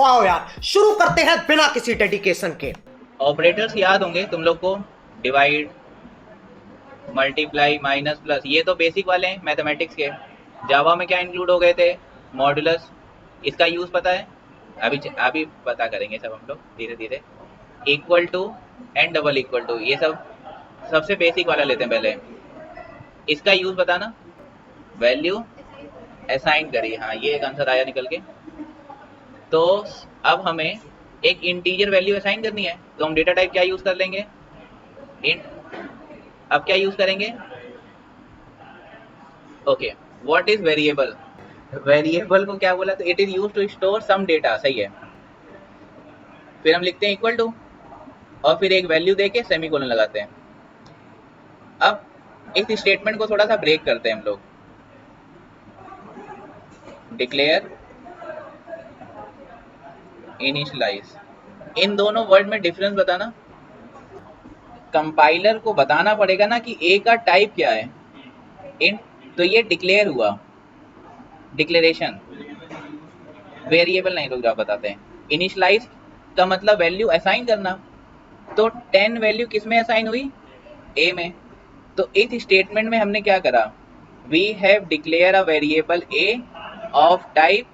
तो आओ यार शुरू करते हैं बिना किसी डेडिकेशन के। ऑपरेटर्स याद होंगे तुम लोग को, डिवाइड, मल्टीप्लाई, माइनस, प्लस, ये तो बेसिक वाले हैं मैथमेटिक्स के। जावा में क्या इंक्लूड हो गए थे? मॉडुलस। इसका यूज पता है? अभी पता करेंगे सब हम लोग धीरे धीरे। Equal to and double equal to, ये सब सबसे बेसिक वाला लेते हैं पहले। इसका यूज बताना। वैल्यू असाइन करी, हाँ ये एक आंसर आया निकल के। तो अब हमें एक इंटीजर वैल्यू असाइन करनी है, तो हम डेटा टाइप क्या यूज कर लेंगे? इंट। अब क्या यूज करेंगे? Okay, what is variable? Variable को क्या बोला? तो it is use to store some data, सही है। फिर हम लिखते हैं इक्वल टू और फिर एक वैल्यू देके सेमीकोलन लगाते हैं। अब इस स्टेटमेंट को थोड़ा सा ब्रेक करते हैं हम लोग। डिक्लेयर, इनिशियलाइज, इन दोनों वर्ड में डिफरेंस बताना। कंपाइलर को बताना पड़ेगा ना कि ए का टाइप क्या है। इन तो ये डिक्लेयर हुआ, डिक्लेरेशन। वेरिएबल नहीं, रुक जाओ बताते हैं। इनिशियलाइज का मतलब वैल्यू असाइन करना। तो 10 वैल्यू किस में असाइन हुई? ए में। तो इस स्टेटमेंट में हमने क्या करा? We have declare a variable a of type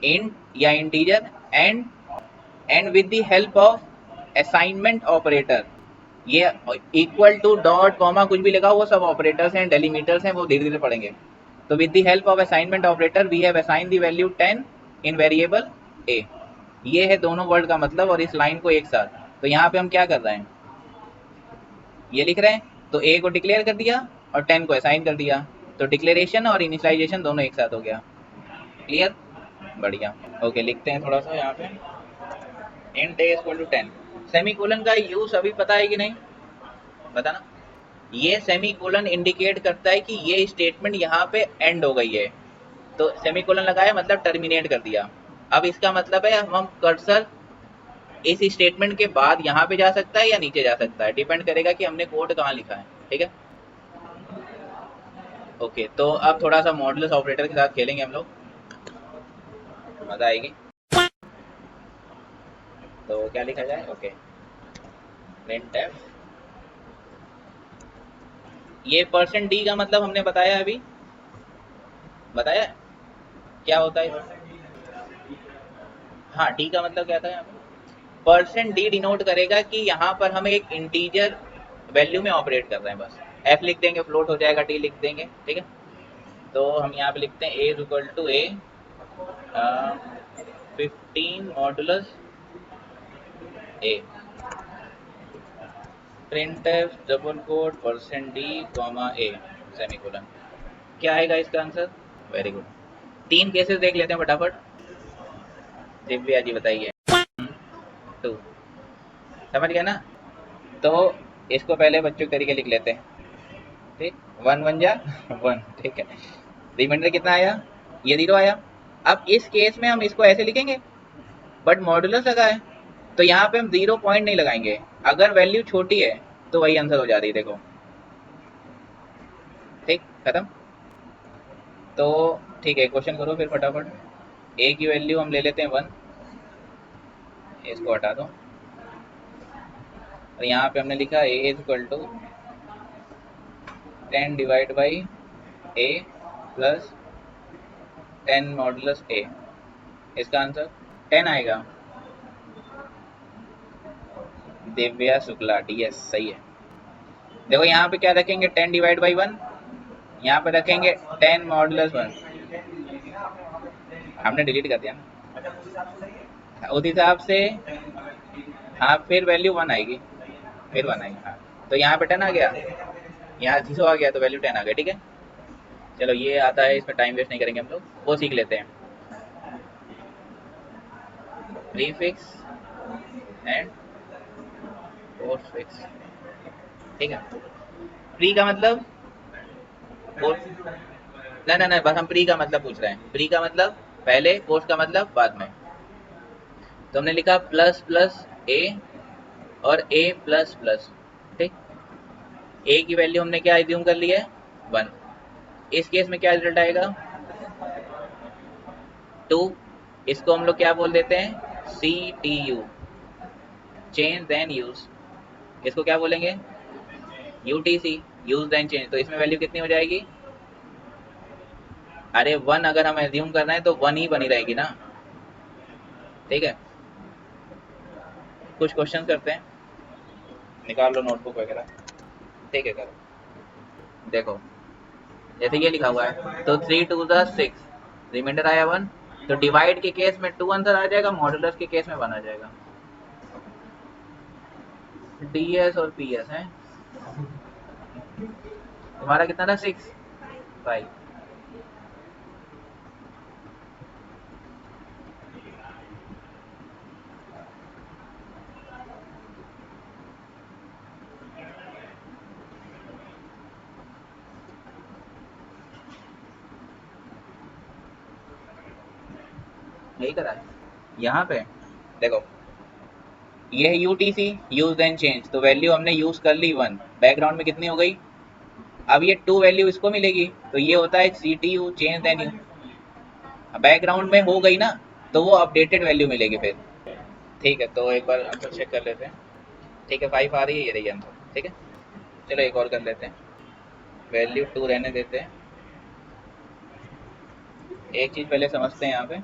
int या integer and with the help of assignment operator. ये इक्वल टू, डॉट, कॉमा कुछ भी लगा वो सब ऑपरेटर्स हैं, डेलीमीटर्स हैं, वो धीरे धीरे पढ़ेंगे। तो with the help of assignment operator we have assign the value 10 in variable a. ये है दोनों वर्ड का मतलब और इस लाइन को एक साथ। तो यहाँ पे हम क्या कर रहे हैं? ये लिख रहे हैं, तो ए को डिक्लेयर कर दिया और 10 को असाइन कर दिया। तो डिक्लेरेशन और इनिशियलाइजेशन दोनों एक साथ हो गया। क्लियर? बढ़िया। ओके, लिखते हैं थोड़ा सा यहाँ पे। Int a equal to 10। Semicolon का यूज अभी पता है कि नहीं? पता ना? ये सेमीकोलन इंडिकेट करता है कि ये स्टेटमेंट यहाँ पे एंड हो गई है। तो सेमीकोलन लगाया मतलब टर्मिनेट कर दिया। अब इसका मतलब है हम कर्सर इस स्टेटमेंट के बाद यहाँ पे जा सकता है या नीचे जा सकता है, डिपेंड करेगा कि हमने कोड कहाँ लिखा है। ठीक है? ओके, तो अब थोड़ा सा मॉडुलस ऑपरेटर के साथ खेलेंगे हम लोग, मजा आएगी। तो क्या लिखा जाए? Okay, printf. ये परसेंट डी का मतलब हमने बताया, अभी बताया क्या होता है? हाँ, डी का मतलब क्या था यहाँ पे? परसेंट डी डिनोट करेगा कि यहाँ पर हम एक इंटीजर वैल्यू में ऑपरेट कर रहे हैं। बस एफ लिख देंगे, फ्लोट हो जाएगा, डी लिख देंगे। ठीक है? तो हम यहाँ पे लिखते हैं a is equal to a 15 modulus a, printf double quote percent d comma a semicolon. क्या आएगा इसका आंसर? Very good. 3 केसेस देख लेते हैं फटाफट। दिव्या जी बताइए। 2, समझ गया ना? तो इसको पहले बच्चों के तरीके लिख लेते हैं। ठीक, 1 1 जा 1। ठीक है, रिमाइंडर कितना आया? ये 0 आया। अब इस केस में हम इसको ऐसे लिखेंगे, बट मॉडुलस लगा है तो यहाँ पे हम 0 पॉइंट नहीं लगाएंगे। अगर वैल्यू छोटी है तो वही आंसर हो जा रही है, देखो। ठीक, खत्म। तो ठीक है, क्वेश्चन करो फिर फटाफट। ए की वैल्यू हम ले लेते हैं 1, इसको हटा दो। और यहाँ पे हमने लिखा a is equal to 10 divide by a plus 10 modulus a. इसका आंसर 10 आएगा। दिव्या शुक्ला, यस सही है। देखो यहाँ पे क्या रखेंगे? 10 डिवाइड बाई 1, यहाँ पे रखेंगे 10 मॉडुलस 1। हमने डिलीट कर दिया ना उस हिसाब से। हाँ, फिर वैल्यू 1 आएगी, फिर 1 आएगी। हाँ, तो यहाँ पे 10 आ गया, यहाँ 0 आ गया, तो वैल्यू 10 आ गया। ठीक है, चलो ये आता है, इसमें टाइम वेस्ट नहीं करेंगे हम लोग, वो सीख लेते हैं। Prefix and postfix. ठीक है, प्री का मतलब ना ना ना, बस हम प्री का मतलब पूछ रहे हैं। प्री का मतलब पहले, पोस्ट का मतलब बाद में। तो हमने लिखा प्लस प्लस ए और ए प्लस प्लस। ठीक, ए की वैल्यू हमने क्या एज्यूम कर ली है? 1। इस केस में क्या रिजल्ट आएगा? 2। इसको हम लोग क्या बोल देते हैं? CTU चेंज देन यूज, इसको क्या बोलेंगे? UTC use then change. तो इसमें वैल्यू कितनी हो जाएगी? अरे 1 अगर हम एज्यूम कर रहे हैं तो 1 ही बनी रहेगी ना, ठीक है। कुछ क्वेश्चन करते हैं, निकाल लो नोटबुक वगैरह, ठीक है करो। देखो जैसे ये लिखा हुआ है, तो 3 2 6, रिमाइंडर आया 1, तो डिवाइड के केस में 2 आंसर आ जाएगा, मॉडुलस के केस में 1 आ जाएगा। DS और PS है, तुम्हारा कितना था? 6 5। यही करा है यहाँ पे। देखो ये है UTC यूज देन चेंज, तो वैल्यू हमने यूज कर ली 1, बैकग्राउंड में कितनी हो गई? अब ये 2 वैल्यू इसको मिलेगी, तो ये होता है CTU change then you, background में हो गई ना, तो वो अपडेटेड वैल्यू मिलेगी फिर, ठीक है। तो एक बार आंसर चेक कर लेते हैं, ठीक है। 5 आ रही है, ये रही आंसर, ठीक है। चलो एक और कर लेते हैं, वैल्यू 2 रहने देते हैं। एक चीज पहले समझते हैं यहाँ पे,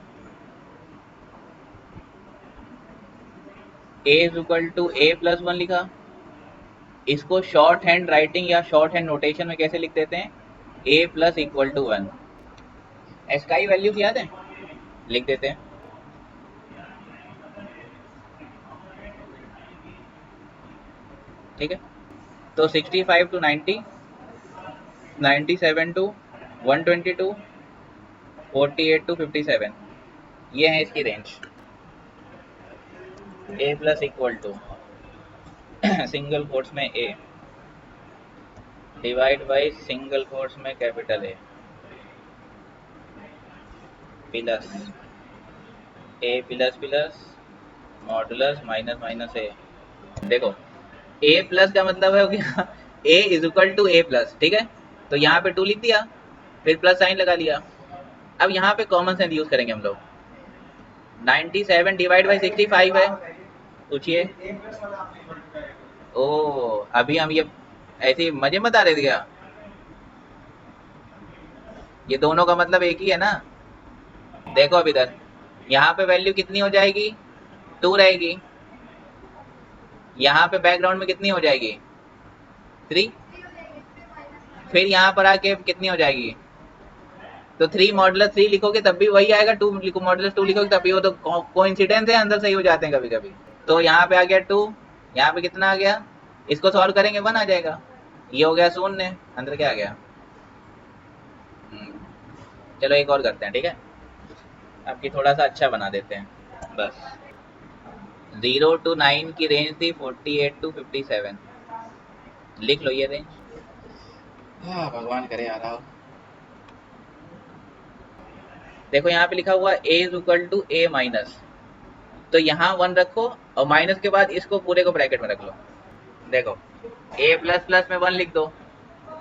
A is equal to A+1 लिखा, इसको शॉर्ट हैंड राइटिंग या शॉर्ट हैंड नोटेशन में कैसे लिख देते हैं? A+=1। इसका ही वैल्यूज याद है, लिख देते हैं, ठीक है। तो 65 टू 90, 97 टू 122, 48 टू 57, ये है इसकी रेंज। A+= सिंगल कोट्स में A divide by single quotes में capital A plus A++ modulus minus minus A। देखो A+ का मतलब है क्या? A=A+, ठीक है। तो यहाँ पे 2 लिख दिया, फिर प्लस साइन लगा लिया। अब यहाँ पे कॉमन सेंस यूज करेंगे हम लोग। 97 डिवाइड बाई 65 है, पूछिए। ओ अभी हम ये ऐसे मजे बता रहे थे क्या? ये दोनों का मतलब एक ही है ना। देखो अब इधर, यहाँ पे वैल्यू कितनी हो जाएगी? 2 रहेगी। यहाँ पे बैकग्राउंड में कितनी हो जाएगी? 3। फिर यहाँ पर आके कितनी हो जाएगी? तो 3 मॉडुलस 3 लिखोगे तब भी वही आएगा, 2 लिखो मॉडुलस 2 लिखोगे तब भी, वो तो कोइंसिडेंस है, अंदर सही हो जाते हैं कभी कभी। तो यहाँ पे आ गया 2, यहाँ पे कितना आ गया? इसको सॉल्व करेंगे 1 आ जाएगा। ये हो गया 0, अंदर क्या आ गया? चलो एक और करते हैं, ठीक है। आपकी थोड़ा सा अच्छा बना देते हैं बस। 0 टू 9 की रेंज थी 48 टू 57, लिख लो ये रेंज। हाँ भगवान करे आ रहा हो। देखो यहाँ पे लिखा हुआ A=A-, तो यहाँ 1 रखो और माइनस के बाद इसको पूरे को ब्रैकेट में रख लो। देखो A++ में 1 लिख दो,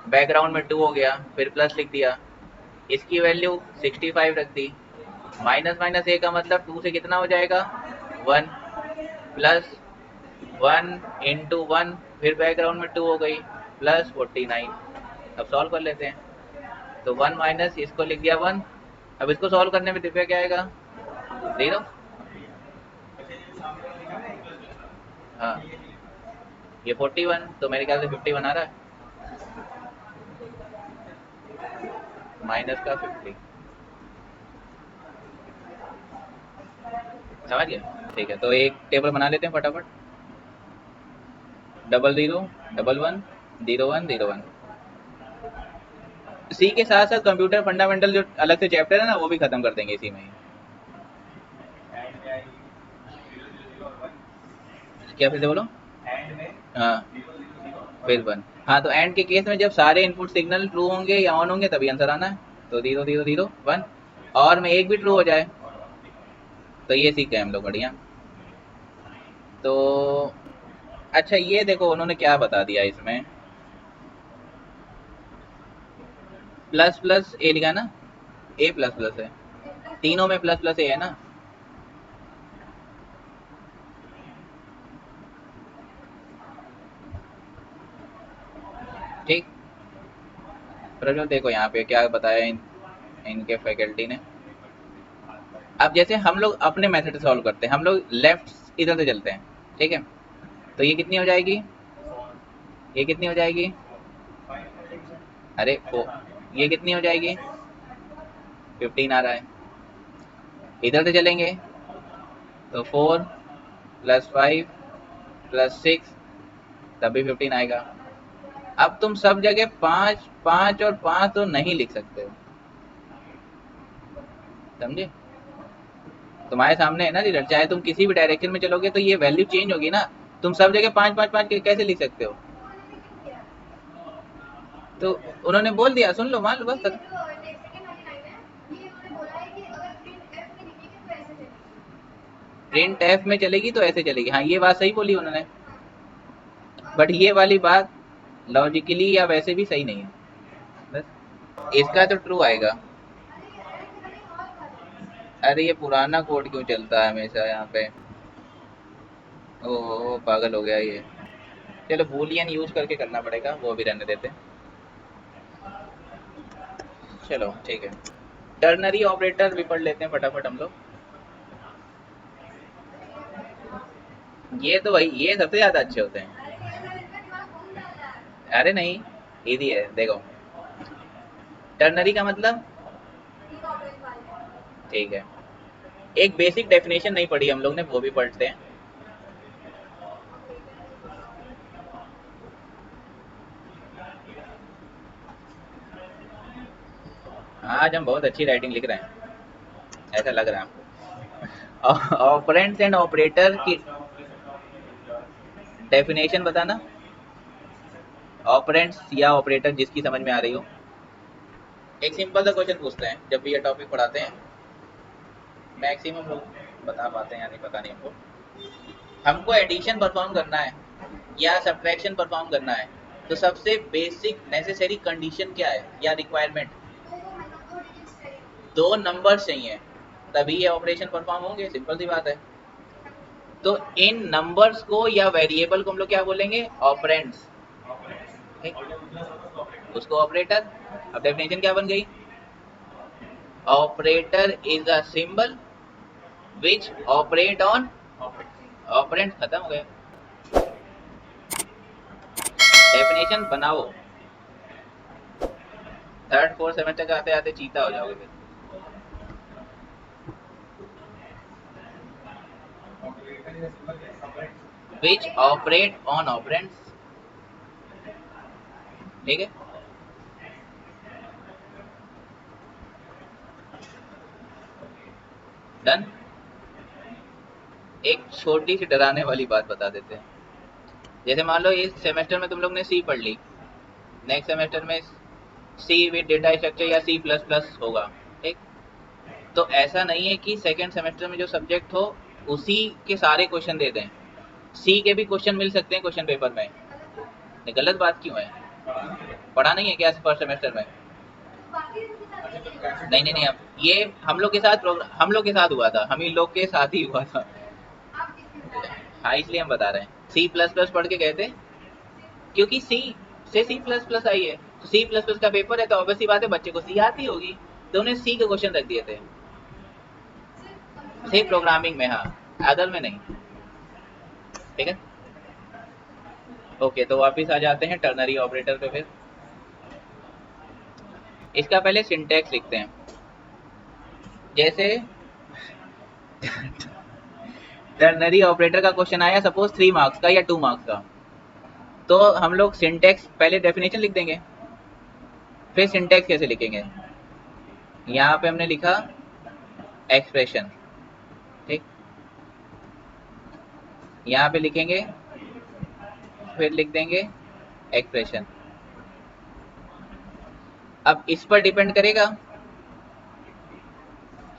बैकग्राउंड में 2 हो गया, फिर प्लस लिख दिया, इसकी वैल्यू 65 रख दी, माइनस माइनस A का मतलब 2 से कितना हो जाएगा? 1 प्लस 1 इंटू 1, फिर बैकग्राउंड में 2 हो गई, प्लस 49। अब सॉल्व कर लेते हैं, तो 1 माइनस इसको लिख दिया 1, अब इसको सॉल्व करने में दिव्या क्या आएगा? 0। हाँ ये 41, तो मेरे ख्याल से 51 आ रहा है, माइनस का 50, समझ गया? ठीक है, तो एक टेबल बना लेते हैं फटाफट। 00 11 01 01। सी के साथ साथ कंप्यूटर फंडामेंटल जो अलग से चैप्टर है ना, वो भी खत्म कर देंगे इसी में ही। क्या फिर से बोलो? हाँ फिर 1। हाँ तो एंड के केस में जब सारे इनपुट सिग्नल ट्रू होंगे या ऑन होंगे तभी आंसर आना है, तो 0 0 0 1, और में एक भी ट्रू हो जाए तो ये सीख गए हम लोग, बढ़िया। तो अच्छा ये देखो उन्होंने क्या बता दिया इसमें, प्लस प्लस ए लिखा ना, A++ है, तीनों में प्लस प्लस ए है ना, ठीक। प्रज्वल देखो यहाँ पे क्या बताया इनके फैकल्टी ने। अब जैसे हम लोग अपने मेथड से सॉल्व करते हैं, हम लोग लेफ्ट इधर से चलते हैं, ठीक है। तो ये कितनी हो जाएगी, ये कितनी हो जाएगी, अरे ये कितनी हो जाएगी, 15 आ रहा है। इधर से चलेंगे तो 4 + 5 + 6 तब भी 15 आएगा। अब तुम सब जगह 5 5 और 5 तो नहीं लिख सकते हो, समझे। तुम्हारे सामने है ना रिजल्ट, चाहे तुम किसी भी डायरेक्शन में चलोगे तो ये वैल्यू चेंज होगी ना। तुम सब जगह 5 5 5 कैसे लिख सकते हो। तो उन्होंने बोल दिया, सुन लो, मान लो बस। प्रिंट एफ में चलेगी तो ऐसे चलेगी, हाँ ये बात सही बोली उन्होंने, बट ये वाली बात लॉजिकली या वैसे भी सही नहीं है। बस इसका तो ट्रू आएगा। अरे ये पुराना कोड क्यों चलता है हमेशा यहाँ पे, ओह पागल हो गया ये। चलो बूलियन यूज करके करना पड़ेगा, वो भी रहने देते। चलो ठीक है, टर्नरी ऑपरेटर भी पढ़ लेते हैं फटाफट हम लोग। ये तो भाई ये सबसे ज्यादा अच्छे होते हैं। अरे नहीं, इजी है, देखो टर्नरी का मतलब, ठीक है, एक बेसिक डेफिनेशन नहीं पढ़ी हम लोग ने, वो भी पढ़ते हैं। आज हम बहुत अच्छी राइटिंग लिख रहे हैं, ऐसा लग रहा है हमको। ऑपरेंड्स एंड ऑपरेटर की डेफिनेशन बताना, ऑपरेंड्स या ऑपरेटर जिसकी समझ में आ रही हो। एक सिंपल सा क्वेश्चन पूछते हैं जब भी ये टॉपिक पढ़ाते हैं, मैक्सिमम लोग बता पाते हैं या नहीं पता नहीं हमको। हमको एडिशन परफॉर्म करना है या सब्ट्रैक्शन परफॉर्म करना है, तो सबसे बेसिक नेसेसरी कंडीशन क्या है या रिक्वायरमेंट, 2 नंबर्स चाहिए तभी ये ऑपरेशन परफॉर्म होंगे, सिंपल सी बात है। तो इन नंबर्स को या वेरिएबल को हम लोग क्या बोलेंगे, ऑपरेंड्स, उसको ऑपरेटर। अब डेफिनेशन क्या बन गई, operator is a symbol which operate on operand, खत्म हो गया। डेफिनेशन बनाओ, 3rd 4th सेमेस्टर का आते आते चीता हो जाओगे फिर। विच ऑपरेट ऑन ऑपरेंड्स, ठीक है। डन। एक छोटी सी डराने वाली बात बता देते हैं, जैसे मान लो इस सेमेस्टर में तुम लोग ने सी पढ़ ली, नेक्स्ट सेमेस्टर में सी विद डेटा स्ट्रक्चर या C++ होगा, ठीक। तो ऐसा नहीं है कि सेकेंड सेमेस्टर में जो सब्जेक्ट हो उसी के सारे क्वेश्चन दे दें, सी के भी क्वेश्चन मिल सकते हैं क्वेश्चन पेपर में। ये गलत बात क्यों है, पढ़ा नहीं है क्या फर्स्ट सेमेस्टर में। नहीं नहीं नहीं, अब ये हम लोग के साथ हम लोग के साथ हुआ था, हम ही लोग के साथ ही हुआ था। हाँ इसलिए हम बता रहे हैं, C++ पढ़ के गए थे, क्योंकि सी से C++ आई है, तो C++ का पेपर है तो ऑब्वियसली बात है बच्चे को सी आती होगी, तो उन्हें सी के क्वेश्चन रख दिए थे, सी प्रोग्रामिंग में, हाँ अदर में नहीं, ठीक है। ओके तो वापिस आ जाते हैं टर्नरी ऑपरेटर पे। फिर इसका पहले सिंटैक्स लिखते हैं, जैसे टर्नरी ऑपरेटर का क्वेश्चन आया सपोज 3 मार्क्स का या 2 मार्क्स का, तो हम लोग सिंटैक्स पहले डेफिनेशन लिख देंगे, फिर सिंटैक्स कैसे लिखेंगे, यहाँ पे हमने लिखा एक्सप्रेशन, ठीक, यहाँ पे लिखेंगे, फिर लिख देंगे एक्सप्रेशन। अब इस पर डिपेंड करेगा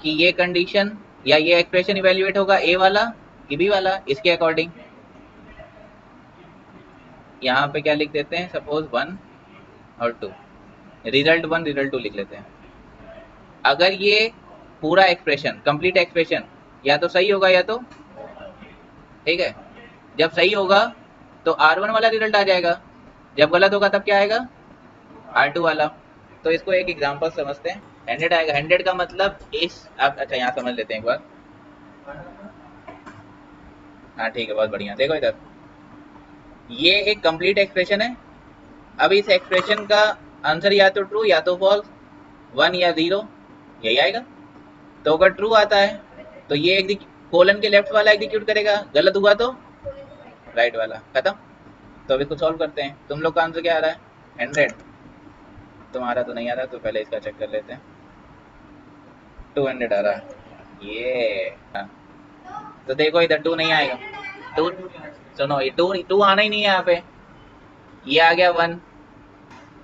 कि ये कंडीशन या ये एक्सप्रेशन इवेल्युएट होगा ए वाला कि बी वाला, इसके अकॉर्डिंग यहाँ पे क्या लिख देते हैं, सपोज 1 और 2, रिजल्ट 1 रिजल्ट 2 लिख लेते हैं। अगर ये पूरा एक्सप्रेशन कंप्लीट एक्सप्रेशन या तो सही होगा या तो, ठीक है, जब सही होगा तो R1 वाला रिजल्ट आ जाएगा, जब गलत होगा तब क्या आएगा, R2 वाला। तो इसको एक एग्जांपल समझते हैं। 100 आएगा, 100 का मतलब इस, अब अच्छा यहाँ समझ लेते हैं एक बार। हाँ ठीक है, बहुत बढ़िया। देखो इधर, ये एक कंप्लीट एक्सप्रेशन है। अब इस एक्सप्रेशन का आंसर या तो ट्रू या तो फॉल्स, 1 या 0, यही आएगा। तो अगर ट्रू आता है तो ये कोलन के लेफ्ट वाला एग्जीक्यूट करेगा, गलत हुआ तो राइट वाला। खत्म। तो अभी इसको सॉल्व करते हैं। तुम लोग का आंसर क्या आ रहा है? 100। तुम्हारा तो नहीं आ रहा, तो पहले इसका चेक कर लेते हैं। 200 आ रहा है ये। हाँ। तो देखो इधर 2 नहीं आएगा। 2, सुनो, ये 2 आना ही नहीं है यहाँ पे। ये आ गया 1,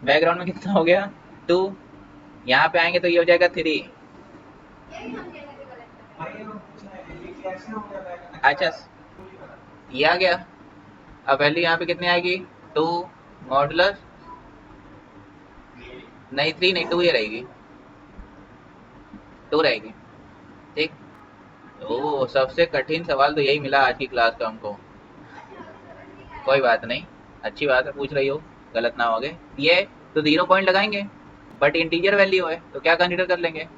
बैकग्राउंड में कितना हो गया 2, यहाँ पे आएंगे तो ये हो जाएगा 3। अच्छा, ये आ गया। अब वैल्यू यहाँ पे कितनी आएगी? 2 मॉडुलस, नहीं 3 नहीं, 2 ही रहेगी, 2 रहेगी। ठीक। ओ, सबसे कठिन सवाल तो यही मिला आज की क्लास का हमको। कोई बात नहीं, अच्छी बात है, पूछ रही हो, गलत ना होगे। ये तो 0 पॉइंट लगाएंगे, बट इंटीजर वैल्यू है तो क्या कंसीडर कर लेंगे?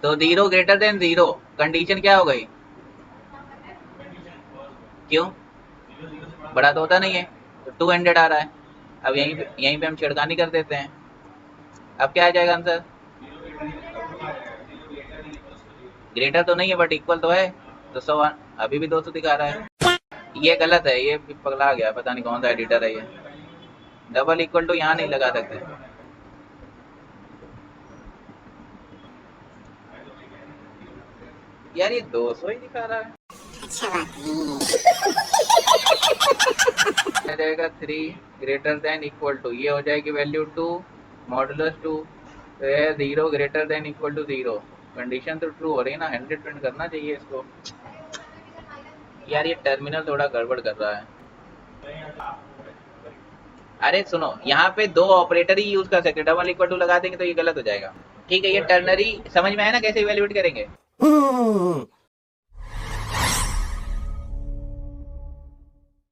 तो 0 ग्रेटर देन 0, कंडीशन क्या हो गई? क्यों? बड़ा तो होता नहीं है, तो 200 आ रहा है। अब यहीं पे हम छिड़कानी कर देते हैं। अब क्या आ जाएगा आंसर? ग्रेटर तो नहीं है बट इक्वल तो है, तो 100 अभी भी 200 दिखा रहा है। ये गलत है, ये पगला गया, पता नहीं कौन सा एडिटर है ये। डबल इक्वल टू यहाँ नहीं लगा सकते यार, ये 200 ही दिखा रहा है। अच्छा बात नहीं रहेगा। 3 ग्रेटर देन इक्वल टू, ये हो जाएगी value 2 modulus 2, 0 greater than equal to 0। Condition तो ट्रू हो रही है ना, 100 प्रिंट करना चाहिए इसको। यार ये टर्मिनल थोड़ा गड़बड़ कर रहा है। अरे सुनो, यहाँ पे 2 ऑपरेटर ही यूज कर सकते, डबल इक्वल टू लगा देंगे तो ये गलत हो जाएगा। ठीक है, ये टर्नरी समझ में आया ना कैसे इवेल्युएट करेंगे?